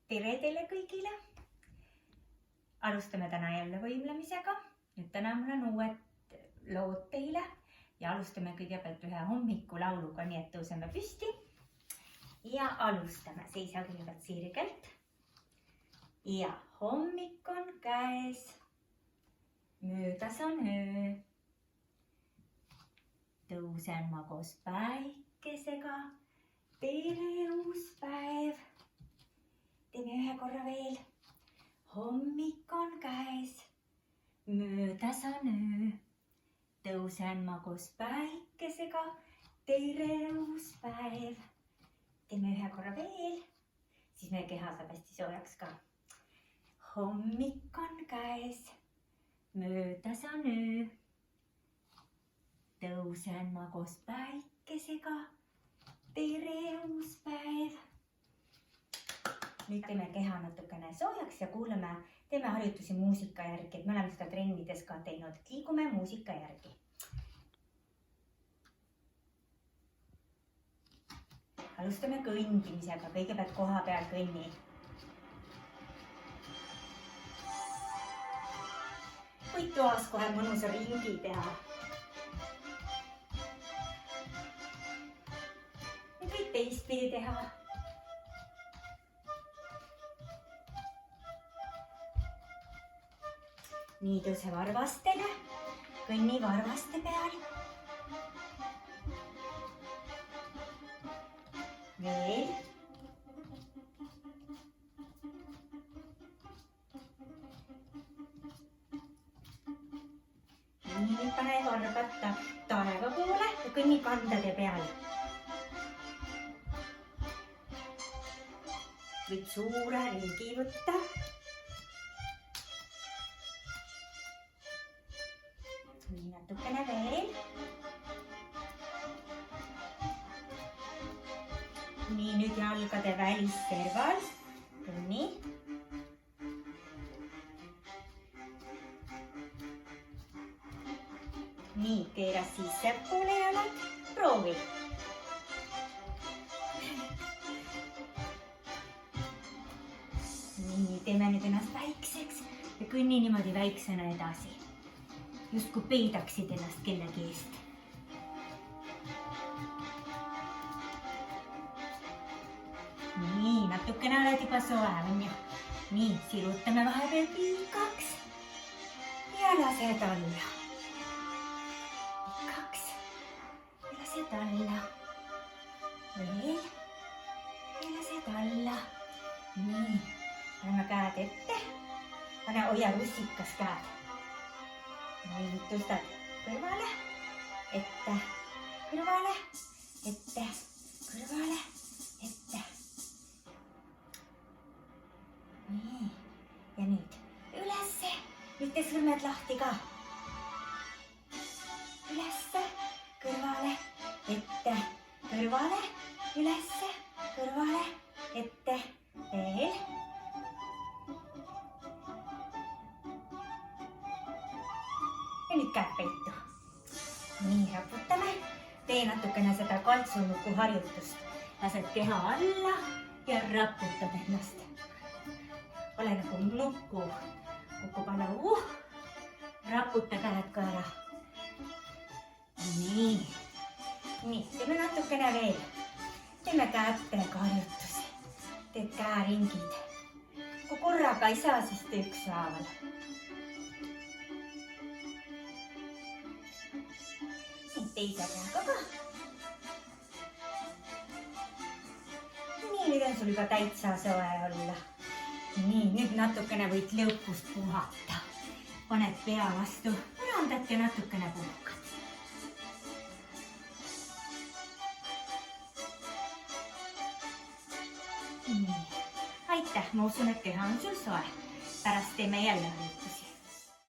Tere teile kõigile! Alustame täna jälle võimlemisega. Nüüd täna mul on uued lood teile ja alustame kõigepealt ühe hommikulauluga, nii et tõuseme püsti ja alustame. Seisa kõigepealt sirgelt ja hommik on käes, möödas on öö. Tõusen ma koos päikesega, tere uus päev. Teeme ühe korra veel. Hommik on käes, möödas on öö. Tõusen ma koos päikesega, tere uus päev. Teeme ühe korra veel, siis meie keha saab hästi soojaks ka. Hommik on käes, möödas on öö. Tõusen ma koos päikesega, tere uus päev. Nüüd teeme keha natukene soojaks ja teeme harjutusi muusika järgi, et me oleme seda trennides ka teinud. Liigume muusika järgi. Alustame kõndimisega, kõigepealt koha peal kõnni. Võid toas kohe mõnusa ringi teha. Nüüd võid teistpidi teha. Nii tõuse varvastele, kõnni varvaste peal. Veel. Nii, nüüd pane varbad taeva poole ja kõnni kandade peal. Võid suure ringi võtta. Nii natukene veel. Nii nüüd jalgade välisserval. Kõnni. Nii, keera sissepoole jalad. Proovi. Nii, teeme nüüd ennast väikseks ja kõnni niimoodi väiksena edasi. Just kui peidaksid ennast kellegi eest. Nii, natukene oled juba soe, on ju? Nii, sirutame vahepeal pikaks ja lased alla. Pikaks ja lased alla. Veel ja lased alla. Nii, paneme käed ette. Pane hoia rusikas käed. Nii, tõstad kõrvale, ette, kõrvale, ette, kõrvale, ette. Nii, ja nüüd ülesse, mitte sõrmed lahti ka. Ülesse, kõrvale, ette, kõrvale, ülesse, kõrvale, ette, veel. Ja nüüd käed peitu. Nii, raputame. Tee natukene seda kaltsunuku harjutust. Lased keha alla ja raputad ennast. Ole nagu nuku. Kukub alla. Raputa käed ka ära. Nii. Nii, teeme natukene veel. Teeme kätega harjutusi. Teed käeringid. Kui korraga ei saa, siis tee ükshaaval. Teise käega ka. Nii, nüüd on sul juba täitsa soe olla. Nii, nüüd natukene võid lõpust puhata. Paned pea vastu põrandat ja natukene puhkad. Nii, aitäh, ma usun, et keha on sul soe. Pärast teeme jälle harjutusi.